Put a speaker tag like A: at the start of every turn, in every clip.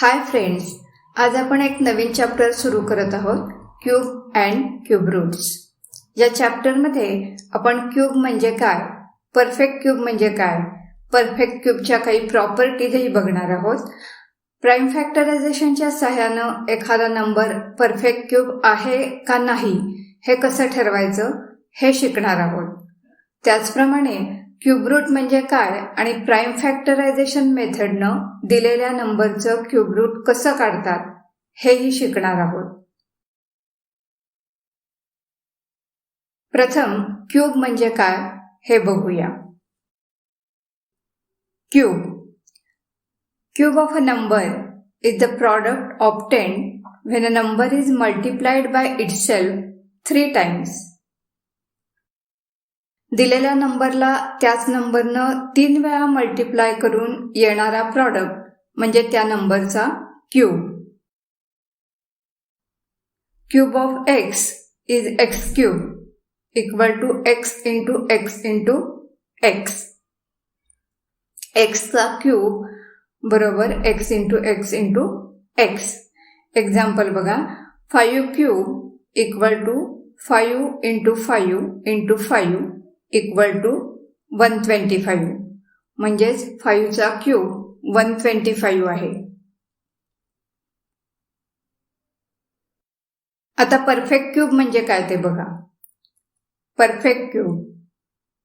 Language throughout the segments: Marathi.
A: हाय फ्रेंड्स, आज आपण एक नवीन चॅप्टर सुरू करत आहोत, क्यूब अँड क्यूब रूट्स. या चॅप्टरमध्ये आपण क्यूब म्हणजे काय, परफेक्ट क्यूब म्हणजे काय, परफेक्ट क्यूबच्या काही प्रॉपर्टीजही बघणार आहोत. प्राइम फॅक्टरायझेशनच्या सहाय्यानं एखादा नंबर परफेक्ट क्यूब आहे का नाही हे कसं ठरवायचं हे शिकणार आहोत. त्याचप्रमाणे क्यूब रूट म्हणजे काय आणि प्राइम फॅक्टरायझेशन मेथडनं दिलेल्या नंबरचं क्यूब रूट कसं काढतात हेही शिकणार आहोत. प्रथम क्यूब म्हणजे काय हे बघूया. Cube of a number is the product obtained when a number is multiplied by itself 3 times. दिलेल्या नंबरला त्याच नंबरनं 3 वेळा मल्टिप्लाय करून येणारा प्रॉडक्ट म्हणजे त्या नंबरचा cube. Cube of x is x cube equal to x into x into x. x चा क्यूब बरोबर x into x into x. Example बघा, 5 cube equal to 5 into 5 into 5 equal to 125. म्हणजेच 5 चा क्यूब 125 आहे. आता परफेक्ट क्यूब म्हणजे काय ते बघा. Perfect cube,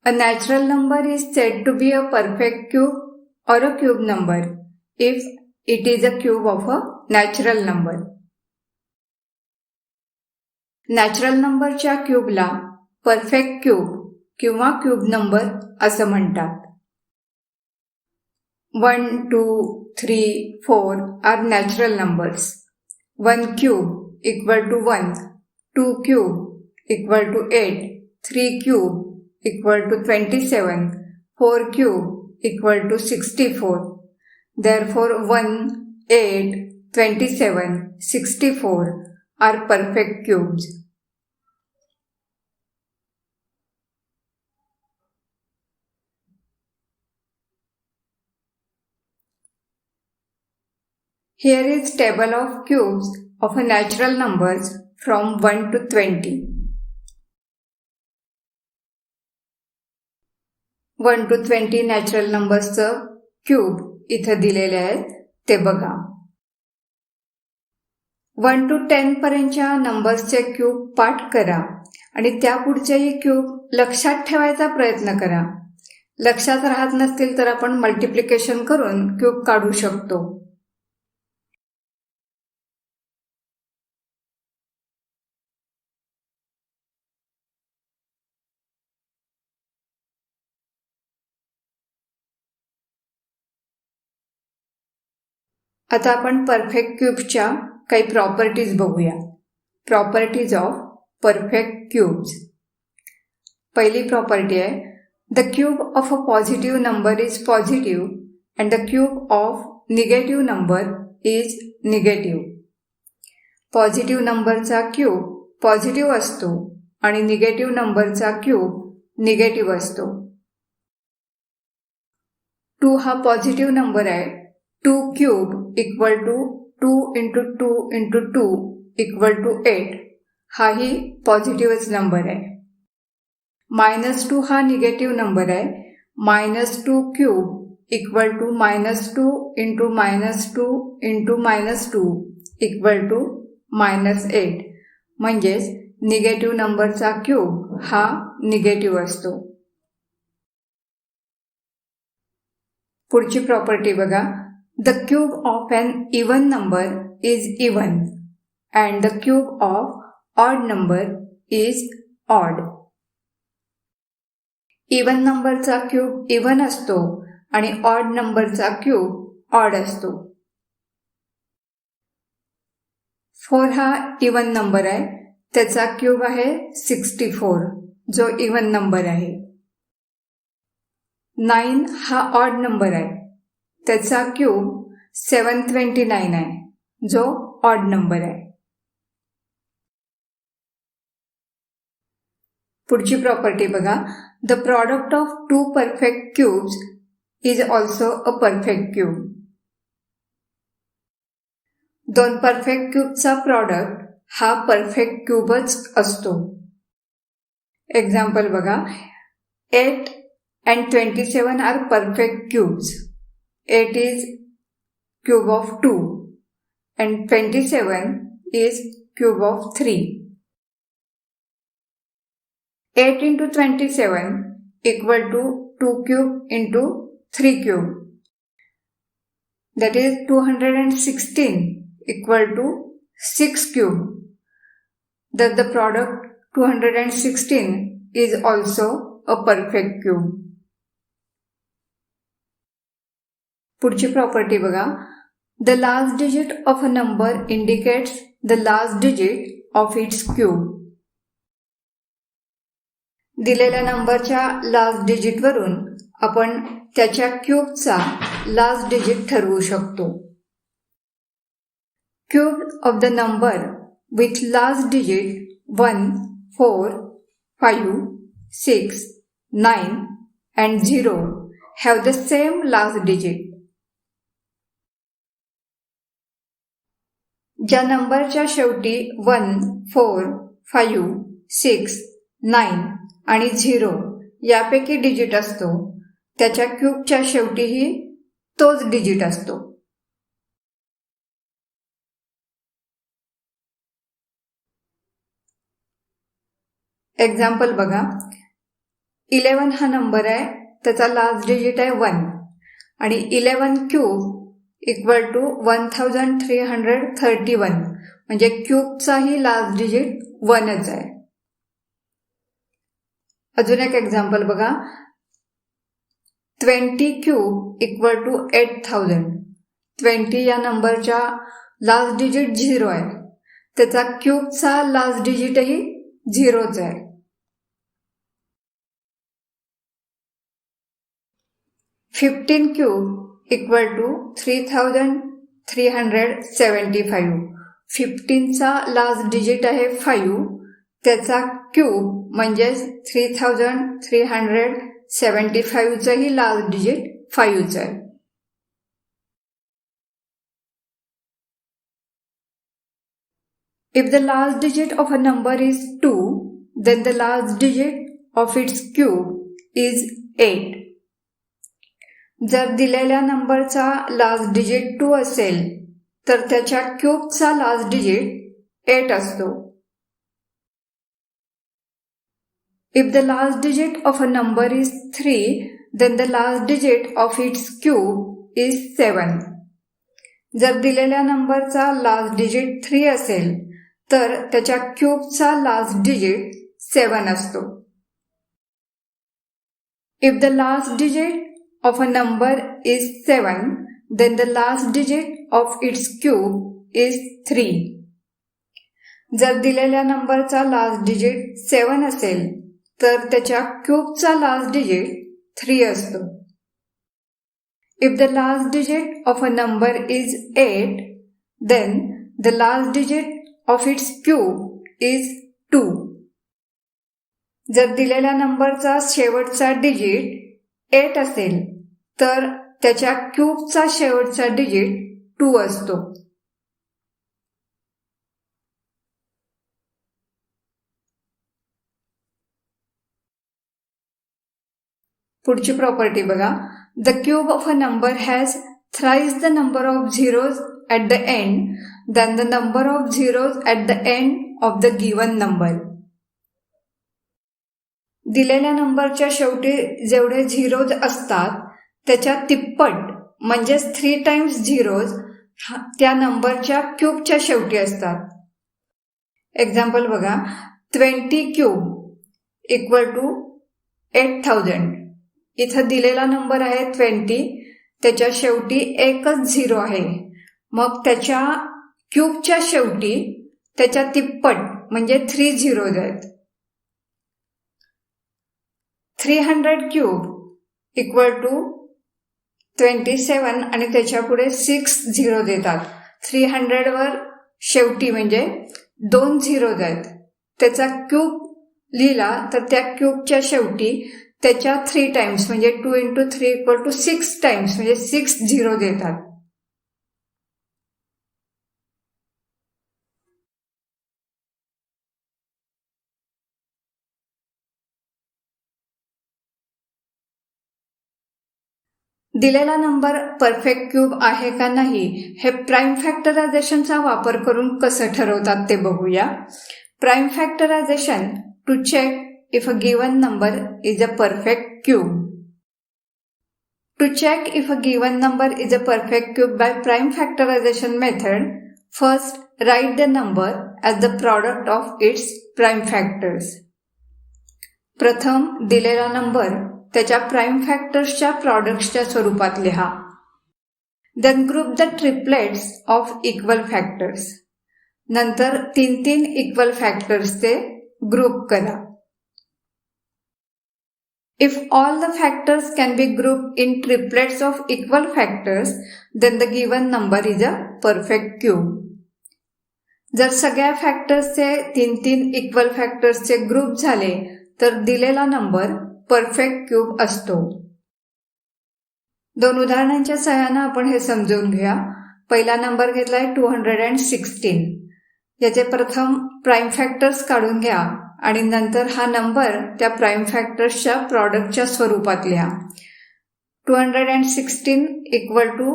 A: a natural number is said to be a perfect cube or a cube number if it is a cube of a natural number. Natural नंबरच्या क्यूबला परफेक्ट क्यूब किंवा क्यूब नंबर असं म्हणतात. 1, 2, 3, 4 are natural numbers. 1 cube equal to 1, 2 cube equal to 8, 3 cube equal to 27, 4 cube equal to 64. Therefore 1, 8, 27, 64 are perfect cubes. Here is table of cubes of a natural numbers from 1 to 20. 1 to 20 natural नंबर्सचं cube इथं दिलेले आहेत ते बघा. 1 to 10 पर्यंतच्या नंबर्सचे क्यूब पाठ करा आणि त्यापुढचेही क्यूब लक्षात ठेवायचा प्रयत्न करा. लक्षात राहत नसतील तर आपण मल्टिप्लिकेशन करून क्यूब काढू शकतो. आता आपण परफेक्ट क्यूबच्या काही प्रॉपर्टीज बघूया. Properties of perfect cubes. पहिली प्रॉपर्टी आहे, the cube of a positive number is positive and the cube of negative number is negative. Positive नंबरचा क्यूब पॉझिटिव्ह असतो आणि निगेटिव्ह नंबरचा क्यूब निगेटिव्ह असतो. 2 हा पॉझिटिव्ह नंबर आहे. 2 cube equal to 2 into 2 into 2 equal to 8 हाही पॉझिटिव्हच नंबर आहे. -2 हा निगेटिव्ह नंबर आहे. -2 cube equal to -2 into -2 into -2 equal to -8. म्हणजेच निगेटिव्ह नंबरचा क्यूब हा निगेटिव्ह असतो. पुढची प्रॉपर्टी बघा. The cube of an even number is even and the cube of odd number is odd. Even नंबरचा क्यूब इवन असतो आणि ऑड नंबरचा क्यूब ऑड असतो. 4 हा इवन नंबर आहे. त्याचा क्यूब आहे 64 जो इवन नंबर आहे. 9 हा ऑड नंबर आहे. त्याचा क्यूब 729 आहे जो ऑड नंबर आहे. पुढची प्रॉपर्टी बघा. The product of 2 perfect cubes is also a perfect cube. दोन परफेक्ट क्यूबचा प्रॉडक्ट हा परफेक्ट क्यूबच असतो. एक्झाम्पल बघा, 8 and 27 are perfect cubes. 8 is cube of 2 and 27 is cube of 3. 8 into 27 equal to 2 cube into 3 cube. That is 216 equal to 6 cube. Thus the product 216 is also a perfect cube. पुढची प्रॉपर्टी बघा, the last digit of a number indicates the last digit of its cube. दिलेल्या नंबरच्या लास्ट डिजिट वरून आपण त्याच्या क्यूबचा लास्ट डिजिट ठरवू शकतो. Cube of the number with last digit 1, 4, 5, 6, 9 and 0 have the same last digit. ज्या नंबरच्या शेवटी 1, 4, 5, 6, 9 आणि 0 यापैकी डिजिट असतो त्याच्या क्यूबच्या शेवटीही तोच डिजिट असतो. एक्झाम्पल बघा, 11 हा नंबर आहे, त्याचा लास्ट डिजिट आहे 1 आणि 11 क्यूब इक्वल टू 1331 म्हणजे क्यूबचाही लास्ट डिजिट 1च आहे. अजून एक एक्झाम्पल बघा, 20 क्यूब इक्वल टू 8000. 20 या नंबरच्या लास्ट डिजिट 0 आहे, त्याचा क्यूबचा लास्ट डिजिटही 0च आहे. Fifteen cube equal to 3375. 15चा लास्ट डिजिट आहे 5, त्याचा क्यूब म्हणजेच 3375चंही लास्ट डिजिट 5च आहे. If the last digit of a number is 2, then the last digit of its cube is 8. जर दिलेल्या नंबरचा लास्ट डिजिट 2 असेल तर त्याच्या क्यूबचा लास्ट डिजिट 8 असतो. If the last digit of a number is 3, then the last digit of its cube is 7. जर दिलेल्या नंबरचा लास्ट डिजिट 3 असेल तर त्याच्या क्यूबचा लास्ट डिजिट 7 असतो. If the last digit of a number is 7, then the last digit of its cube is 3. जर दिलेल्या नंबरचा लास्ट डिजिट 7 असेल तर त्याच्या क्यूबचा लास्ट डिजिट 3 असतो. If the last digit of a number is 8, then the last digit of its cube is 2. जर दिलेल्या नंबरचा शेवटचा डिजिट 8 असेल तर त्याच्या क्यूबचा शेवटचा डिजिट 2 असतो. पुढची प्रॉपर्टी बघा, the cube of a number has thrice the number of zeros at the end than the number of zeros at the end of the given number. दिलेल्या नंबरच्या शेवटी जेवढे झिरोज असतात त्याच्या तिप्पट म्हणजेच 3 times झिरोज त्या नंबरच्या क्यूबच्या शेवटी असतात. एक्झाम्पल बघा, 20 क्यूब इक्वल टू 8000. इथं दिलेला नंबर आहे 20, त्याच्या शेवटी एकच झिरो आहे, मग त्याच्या क्यूबच्या शेवटी त्याच्या तिप्पट म्हणजे 3 झिरोज आहेत. 300 क्यूब इक्वल टू 27 आणि त्याच्या पुढे 6 झिरोज येतात. 300 वर शेवटी म्हणजे 2 झिरोज आहेत. त्याचा क्यूब लिहिला तर त्या क्यूबच्या शेवटी त्याच्या 3 टाइम्स म्हणजे 2 into 3 इक्वल टू 6 टाइम्स म्हणजे 6 झिरोज येतात. दिलेला नंबर परफेक्ट क्यूब आहे का नाही हे प्राइम फॅक्टरायझेशनचा वापर करून कसं ठरवतात ते बघूया. Prime factorisation to check if a given number is a perfect cube. To check if a given number is a perfect cube by prime factorization method, first write the number as the product of its prime factors. प्रथम दिलेला नंबर त्याच्या प्राइम फॅक्टर्सच्या प्रॉडक्ट्सच्या स्वरूपात लिहा. Then group the triplets of equal factors. नंतर 3 इक्वल फॅक्टर्सचे ग्रुप करा. If all the factors can be grouped in triplets of equal factors, then the given number is a perfect cube. जर सगळ्या फॅक्टर्सचे 3 इक्वल फॅक्टर्सचे ग्रुप झाले तर दिलेला नंबर परफेक्ट क्यूब असतो. 2 उदाहरणांच्या सहाय्याने आपण हे समजून घेऊया. पहिला नंबर घेतलाय 216. याचे प्रथम प्राइम फॅक्टर्स काढून घ्या आणि नंतर हा नंबर त्या प्राइम फॅक्टर्सच्या प्रॉडक्टच्या स्वरूपात लिहा. 216 equal to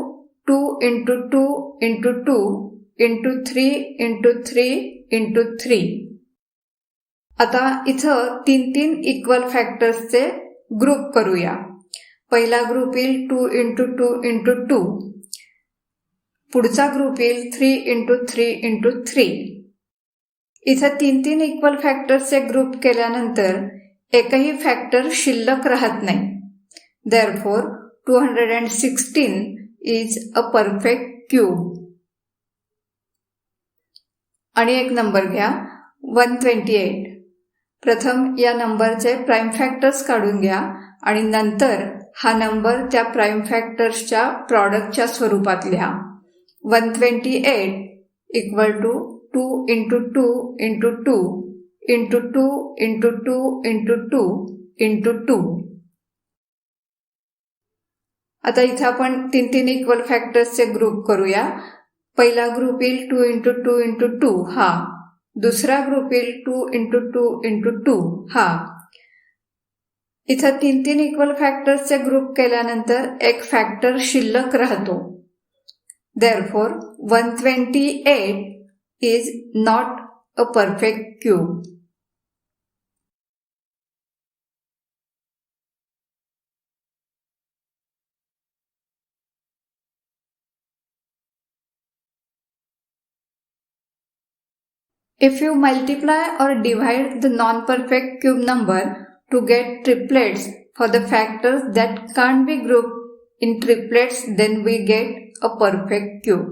A: 2 into 2 into 2 into 3 into 3 into 3. आता इथं 3 इक्वल फॅक्टर्सचे ग्रुप करूया. पहिला ग्रुप येईल 2 इंटू 2 इंटू 2. पुढचा ग्रुप येईल 3 इंटू 3 इंटू 3. इथं 3 इक्वल फॅक्टर्सचे ग्रुप केल्यानंतर एकही फॅक्टर शिल्लक राहत नाही. Therefore, 216 is a perfect cube. आणि एक नंबर घ्या 128. प्रथम या नंबरचे प्राइम फॅक्टर्स काढून घ्या आणि नंतर हा नंबर त्या प्राइम फॅक्टर्सच्या प्रॉडक्टच्या स्वरूपात लिहा. 128 equal to 2 into 2 into 2 into 2 into 2 into 2 into 2. आता इथं आपण 3 इक्वल फॅक्टर्सचे ग्रुप करूया. पहिला ग्रुप येईल 2 इंटू 2 इंटू 2 हा. दुसरा ग्रुप येईल 2 इंटू 2 इंटू 2 हा. इथं 3 इक्वल फॅक्टर्सचे ग्रुप केल्यानंतर एक फॅक्टर शिल्लक राहतो. Therefore, 128 is not a perfect cube. If you multiply or divide the non-perfect cube number to get triplets for the factors that can't be grouped in triplets, then we get a perfect cube.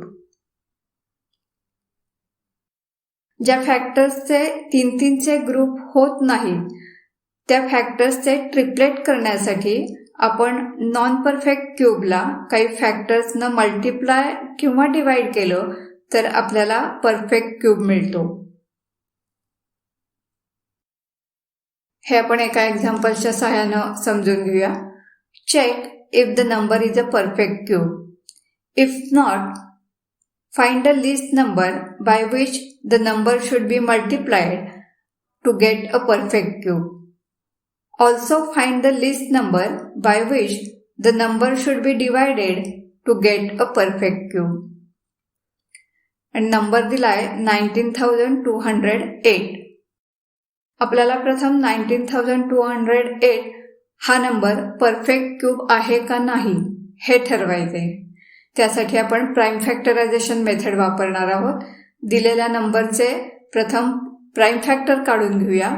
A: ज्या फॅक्टर्सचे 3चे ग्रुप होत नाहीत त्या फॅक्टर्सचे ट्रिपलेट करण्यासाठी आपण नॉन परफेक्ट क्यूबला काही फॅक्टर्सनं मल्टिप्लाय किंवा डिवाइड केलं तर आपल्याला परफेक्ट क्यूब मिळतो. हे आपण एका एक्झाम्पलच्या सहाय्यानं समजून घेऊया. Check if the number is a perfect cube. If not, find a least number by which the number should be multiplied to get a perfect cube. Also find the least number by which the number should be divided to get a perfect cube. And number दिलाय 19,208. आपल्याला प्रथम 19,208 हा नंबर परफेक्ट क्यूब आहे का नाही हे ठरवायचे. त्यासाठी आपण प्राइम फॅक्टरायझेशन मेथड वापरणार आहोत. दिलेल्या नंबरचे प्रथम प्राइम फॅक्टर काढून घेऊया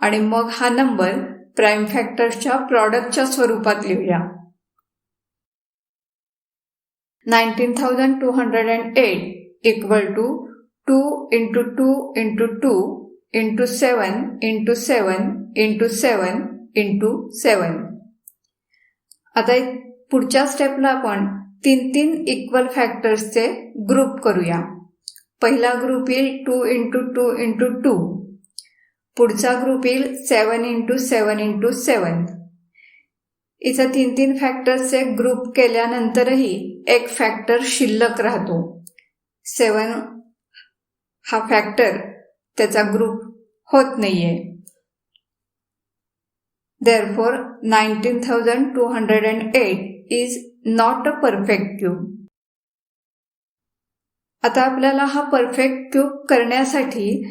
A: आणि मग हा नंबर प्राइम फॅक्टर्सच्या प्रॉडक्टच्या स्वरूपात लिहूया. 19,208 equal to 2 into 2 into 2 into 7 into 7 into 7 into 7. आता पुढच्या स्टेपला आपण 3 इक्वल फॅक्टर्सचे ग्रुप करूया. पहिला ग्रुप येईल 2 इंटू 2 इंटू 2. पुढचा ग्रुप येईल 7 इंटू 7 इंटू 7. इथं 3 फॅक्टर्सचे ग्रुप केल्यानंतरही एक फॅक्टर शिल्लक राहतो. 7 हा फॅक्टर त्याचा ग्रुप होत नाहीये. Therefore, 19,208 is not a perfect cube. आता आपल्याला हा परफेक्ट क्यूब करण्यासाठी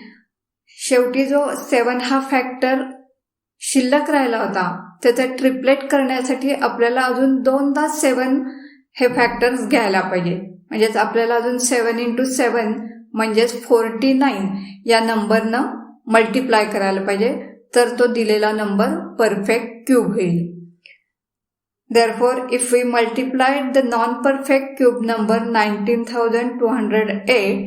A: शेवटी जो 7 हा फॅक्टर शिल्लक राहिला होता त्याचा ट्रिपलेट करण्यासाठी आपल्याला अजून 2दा 7 हे फॅक्टर्स घ्यायला पाहिजे. म्हणजेच आपल्याला अजून 7 × 7 म्हणजेच 49 या नंबरनं मल्टिप्लाय करायला पाहिजे, तर तो दिलेला नंबर परफेक्ट क्यूब होईल. Therefore, if we multiplied the non-perfect cube number 19,208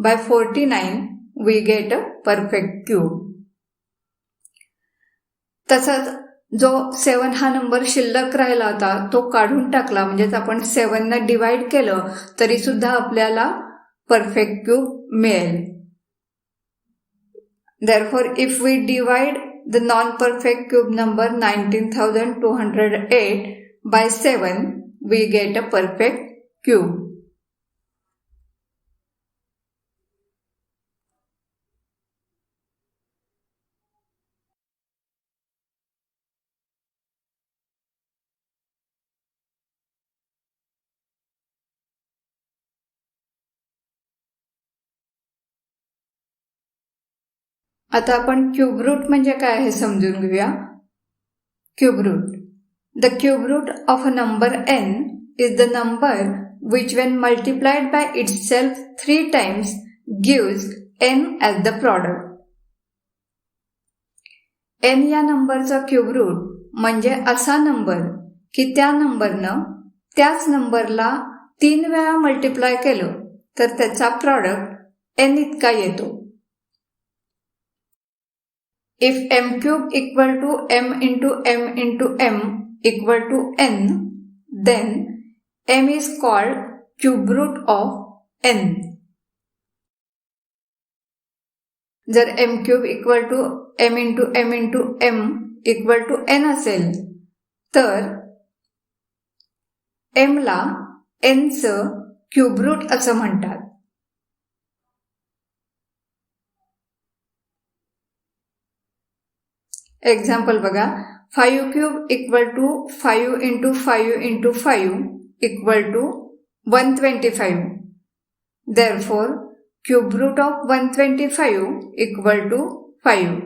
A: by 49, we get a perfect cube. तसंच जो 7 हा नंबर शिल्लक राहिला होता तो काढून टाकला, म्हणजेच आपण 7 ने डिवाइड केलं तरी सुद्धा आपल्याला परफेक्ट क्यूब मिळेल. Therefore, if we divide the non-perfect cube number 19,208 by 7, we get a perfect cube. आता आपण क्यूब रूट म्हणजे काय हे समजून घेऊया. Cube root. The cube root of a number n is the number which when multiplied by itself 3 times gives n as the product. n या नंबरचा क्यूब रूट म्हणजे असा नंबर की त्या नंबरनं त्याच नंबरला 3 वेळा मल्टिप्लाय केलं तर त्याचा प्रॉडक्ट n इतका येतो. If m cube equal to m into m into m equal to n, then m is called cube root of n. जर m cube equal to m into m into m equal to n असेल तर m ला n चं क्यूब रूट असं म्हणतात. एक्झाम्पल बघा. 5 cube equal to 5 into 5 into 5 equal to 125. Therefore, cube root of 125 equal to 5.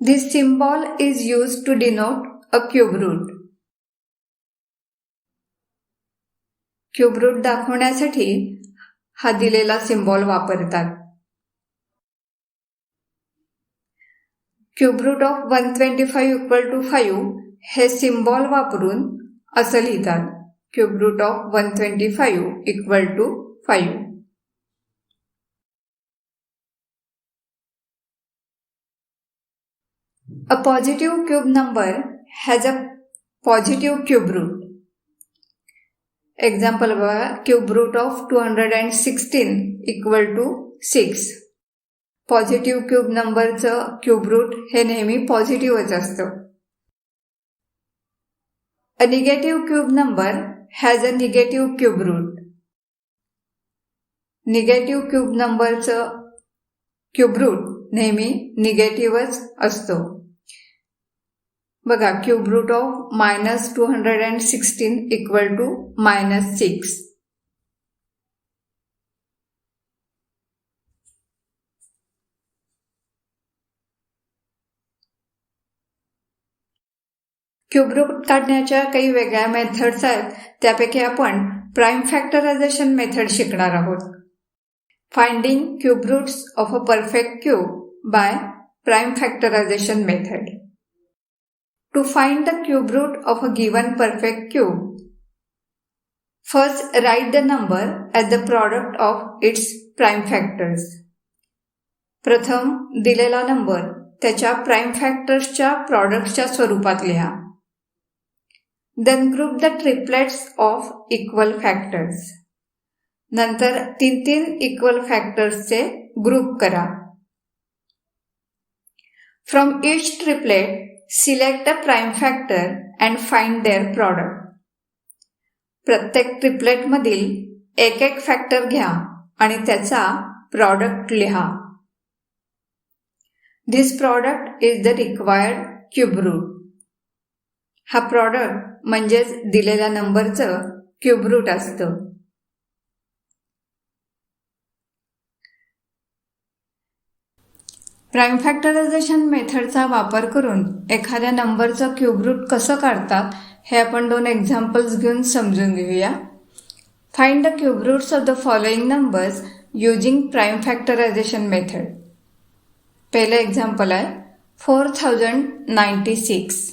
A: This symbol is used to denote a cube root. Cube root दाखवण्यासाठी हा दिलेला सिम्बॉल वापरतात. Cube root of 125 equal to 5 हे सिम्बॉल वापरून असं लिहितात. Cube root of 125 equal to 5. A positive cube number has a positive cube root. Example बघा. Cube root of 216 equal to 6. Positive cube नंबरचं क्यूब रूट हे नेहमी पॉझिटिव्हच असतं. A negative cube number has a negative cube root. Negative cube नंबरचं क्यूब रूट नेहमी निगेटिव्हच असतो. बघा. Cube root of -216 equal to -6. Cube root काढण्याच्या काही वेगळ्या मेथड्स आहेत. त्यापैकी आपण प्राइम फॅक्टरायझेशन मेथड शिकणार आहोत. Finding cube roots of a perfect cube by prime factorisation method. To find the cube root of a given perfect cube, first write the number as the product of its prime factors. प्रथम दिलेला नंबर त्याच्या प्राइम फॅक्टर्सच्या प्रॉडक्टच्या स्वरूपात लिहा. Then group the triplets of equal factors. नंतर 3 इक्वल फॅक्टर्सचे ग्रुप करा. From each triplet, select a prime factor and find their product. प्रत्येक ट्रिपलेट मधील एक फॅक्टर घ्या आणि त्याचा प्रॉडक्ट लिहा. This product is the required cube root. हा प्रॉडक्ट म्हणजेच दिलेल्या नंबरचं क्यूब रूट असतं. प्राइम फॅक्टरायझेशन मेथडचा वापर करून एखाद्या नंबरचं क्यूब रूट कसं काढतात हे आपण 2 एक्झाम्पल्स घेऊन समजून घेऊया. Find the cube roots of the following numbers using prime factorisation method. पहिलं एक्झाम्पल आहे 4096.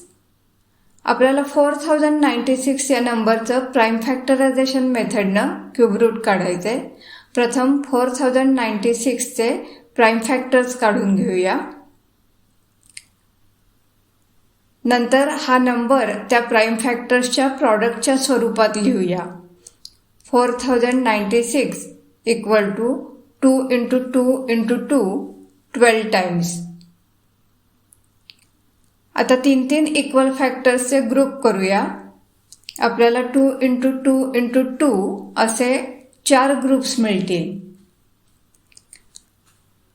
A: आपल्याला 4096 या नंबरचं प्राइम फॅक्टरायझेशन मेथडनं क्यूब रूट काढायचं आहे. प्रथम 4096चे प्राइम फॅक्टर्स काढून घेऊया. नंतर हा नंबर त्या प्राइम फॅक्टर्सच्या प्रॉडक्टच्या स्वरूपात लिहूया. 4096 equal to 2 into 2 into 2 12 times. आता 3 इक्वल फॅक्टर्सचे ग्रुप करूया. आपल्याला 2 इंटू 2 इंटू 2 असे 4 ग्रुप्स मिळतील.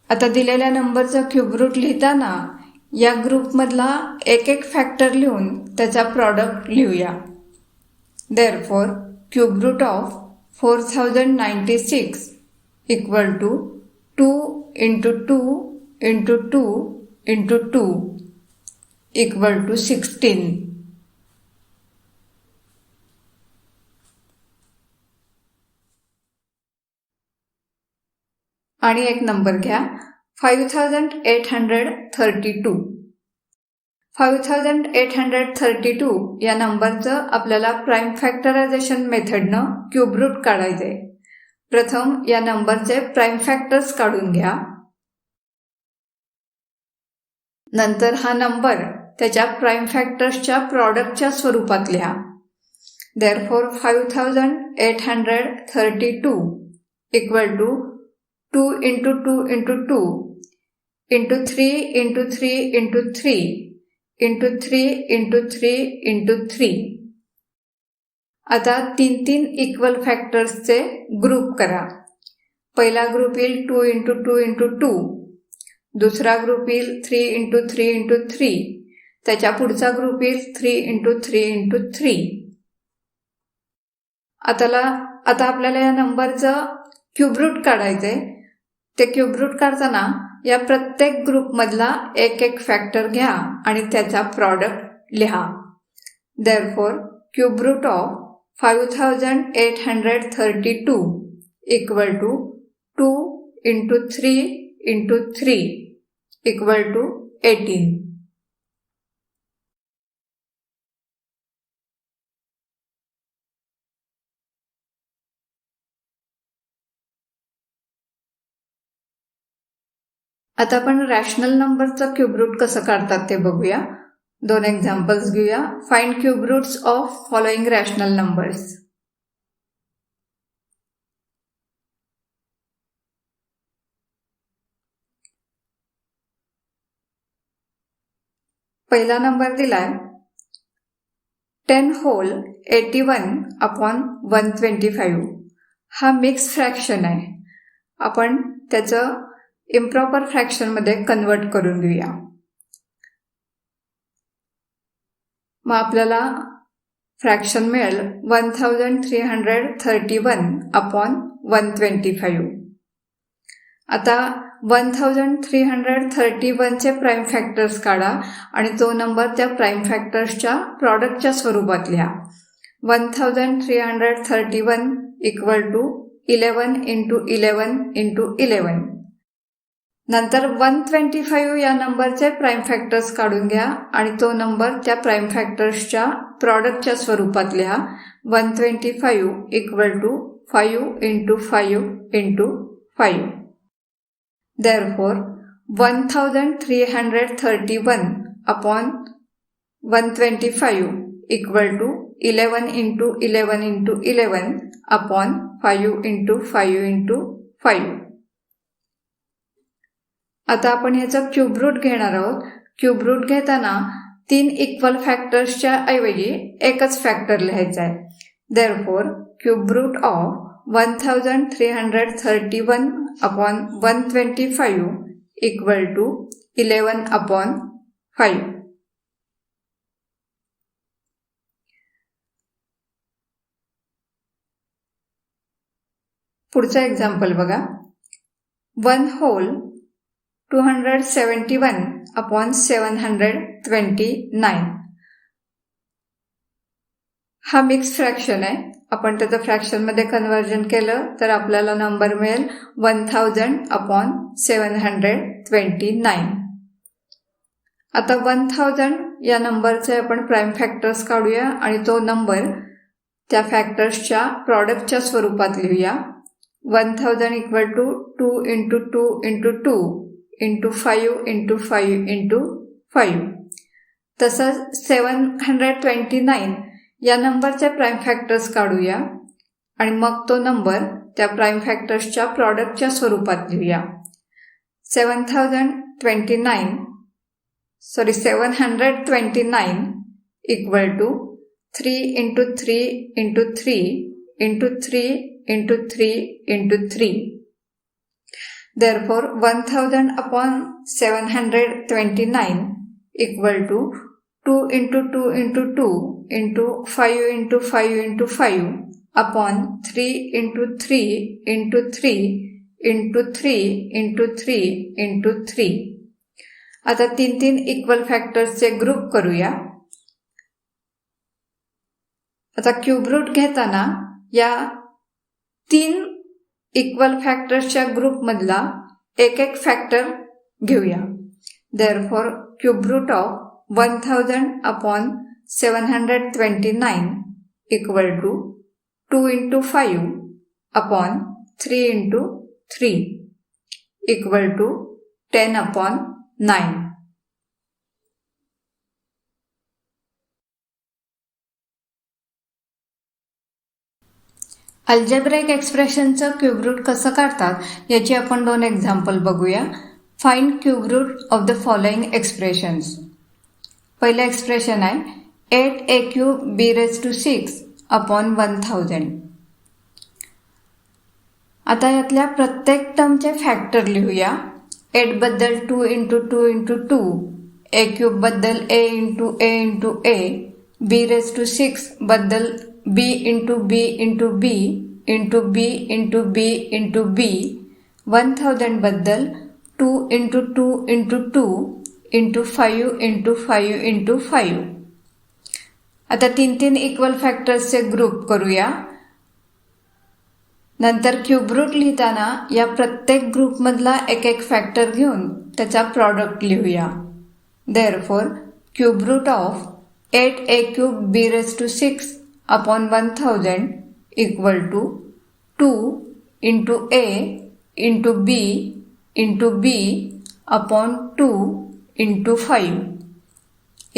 A: आता दिलेल्या नंबरचा क्यूब रूट लिहिताना या ग्रुपमधला एक फॅक्टर लिहून त्याचा प्रॉडक्ट लिहूया. Therefore cube root of 4096 equal to 2 into 2 into 2 into 2 equal to 16. आणि एक नंबर घ्या 5832. 5832 या नंबरचं आपल्याला प्राइम फॅक्टरायझेशन मेथडनं क्यूब रूट काढायचे. प्रथम या नंबरचे प्राइम फॅक्टर्स काढून घ्या. नंतर हा नंबर त्याच्या प्राइम फॅक्टर्सच्या प्रॉडक्टच्या स्वरूपात लिहा. Therefore 5832 equal to 2 into 2 into 2 into 3 into 3 into 3 into 3 into 3 into 3. आता 3 इक्वल फॅक्टर्सचे ग्रुप करा. पहिला ग्रुप येईल 2 इंटू 2 इंटू 2. दुसरा ग्रुप येईल 3 इंटू 3 इंटू 3. त्याच्या पुढचा ग्रुप येईल 3 इंटू 3 इंटू 3. आता आपल्याला या नंबरचं क्यूब रूट काढायचंय. ते क्यूब रूट काढताना या प्रत्येक ग्रुपमधला एक फॅक्टर घ्या आणि त्याचा प्रॉडक्ट लिहा. Therefore cube root of 5832 equal to 2 into 3 into 3 equal to 18. आता आपण रॅशनल नंबरचं क्यूब रूट कसं काढतात ते बघूया. 2 एक्झाम्पल्स घेऊया. Find cube roots of following rational numbers. पहिला नंबर दिलाय 10 होल 81 अपॉन 125. हा मिक्स फ्रॅक्शन आहे. आपण त्याचं इम्प्रॉपर फ्रॅक्शन मध्ये कन्वर्ट करून घेऊया. मग आपल्याला फ्रॅक्शन मिळेल 1331 अपॉन 125. आता 1331 चे प्राइम फॅक्टर्स काढा आणि तो नंबर त्या प्राइम फॅक्टर्सच्या प्रॉडक्टच्या स्वरूपात लिहा. 1331 इक्वल टू 11 इंटू 11 इंटू 11. नंतर 125 या नंबरचे प्राइम फॅक्टर्स काढून घ्या आणि तो नंबर त्या प्राइम फॅक्टर्सच्या प्रॉडक्टच्या स्वरूपात लिहा. 125 equal to 5 into 5 into 5. Therefore 1331 upon 125 equal to 11 into 11 into 11 upon 5 into 5 into 5. आता आपण ह्याचा क्यूब रूट घेणार आहोत. क्यूब रूट घेताना 3 इक्वल फॅक्टर्सच्या ऐवजी एकच फॅक्टर लिहायचा आहे. Therefore cube root of 1331 upon 125 equal to 11/5. पुढचं एक्झाम्पल बघा. 1 whole 271/729. हा मिक्स फ्रॅक्शन आहे. आपण त्याचं फ्रॅक्शनमध्ये कन्व्हर्जन केलं तर आपल्याला नंबर मिळेल 1000/729. आता 1000 या नंबरचे आपण प्राईम फॅक्टर्स काढूया आणि तो नंबर त्या फॅक्टर्सच्या प्रॉडक्टच्या स्वरूपात लिहूया. 1000 = 2 × 2 × 2 × 5 × 5 × 5. तसंच 729 या नंबरचे प्राईम फॅक्टर्स काढूया आणि मग तो नंबर त्या प्राईम फॅक्टर्सच्या प्रॉडक्टच्या स्वरूपात लिहूया. 729 = 3 × 3 × 3 × 3 × 3 × 3. Therefore, 1000/729 = 2 × 2 × 2 × 5 × 5 × 5 upon 3 × 3 × 3 × 3 × 3 × 3. आता 3 इक्वल फॅक्टर्सचे ग्रुप करूया. आता क्यूब रूट घेताना या 3 इक्वल फॅक्टर्सच्या ग्रुपमधला एक फॅक्टर घेऊया. Therefore, cube root of 1000/729 = 2 × 5/3 × 3 = 10/9. Algebraic एक्सप्रेशनचं क्यूब रूट कसं काढतात याची आपण 2 एक्झाम्पल बघूया. Find cube root of the following expressions. पहिलं एक्सप्रेशन आहे 8a⁴b⁶ आता यातल्या प्रत्येक टर्मचे फॅक्टर लिहूया. 8 बद्दल 2 × 2 × 2, a³ बद्दल a × a × a, b⁶ बद्दल b × b × b × b × b × b, 1000 बद्दल 2 × 2 × 2 × 5 × 5 × 5. आता 3 इक्वल फॅक्टर्सचे ग्रुप करूया. नंतर क्यूब रूट लिहिताना या प्रत्येक ग्रुपमधला एक फॅक्टर घेऊन त्याचा प्रॉडक्ट लिहूया. Therefore, cube root of 8a⁵b⁶ upon 1000 = 2 × a × b × b upon 2 × 5 =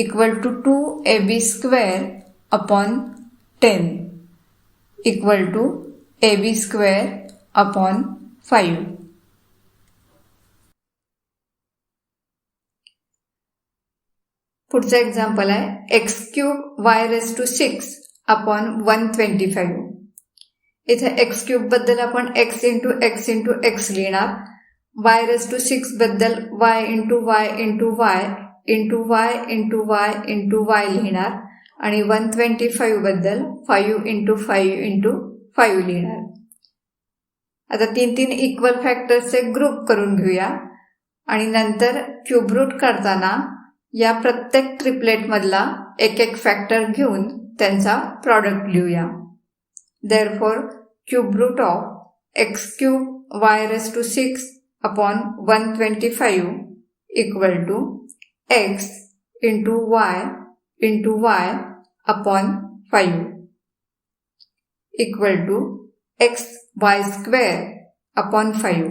A: 2ab² upon 10 = ab² upon 5. पुढचं एक्झाम्पल आहे x³ y⁶ upon 125. इथे x³ बद्दल आपण x × x × x लिहिणार, y⁶ बद्दल y × y × y × y × y × y लिहिणार आणि 125 बद्दल 5 × 5 × 5 लिहिणार. आता 3 इक्वल फॅक्टर्सचे ग्रुप करून घेऊया आणि नंतर क्यूब रूट काढताना या प्रत्येक ट्रिपलेटमधला एक फॅक्टर घेऊन त्यांचा प्रॉडक्ट लिहूया. Therefore, cube root of x³ y⁶ upon 125 = x × y × y upon 5 = xy² upon 5.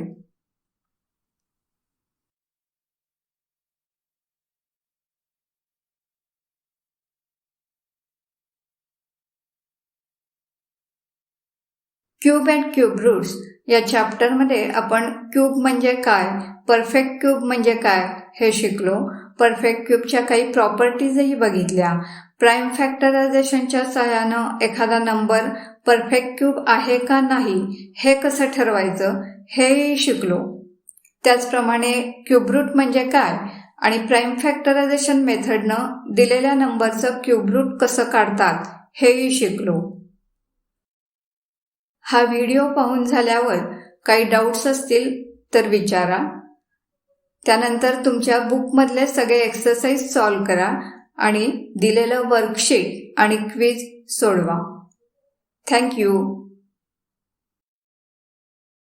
A: Cube and cube roots या चॅप्टरमध्ये आपण क्यूब म्हणजे काय, परफेक्ट क्यूब म्हणजे काय हे शिकलो. परफेक्ट क्यूबच्या काही प्रॉपर्टीजही बघितल्या. प्राईम फॅक्टरायझेशनच्या सहाय्यानं एखादा नंबर परफेक्ट क्यूब आहे का नाही हे कसं ठरवायचं हेही शिकलो. त्याचप्रमाणे क्यूब रूट म्हणजे काय आणि प्राईम फॅक्टरायझेशन मेथडनं दिलेल्या नंबरचं क्यूब रूट कसं काढतात हेही शिकलो. हा व्हिडिओ पाहून झाल्यावर काही डाऊट्स असतील तर विचारा. त्यानंतर तुमच्या बुकमधले सगळे एक्सरसाइज सॉल्व करा आणि दिलेलं वर्कशीट आणि क्विज सोडवा. थँक्यू.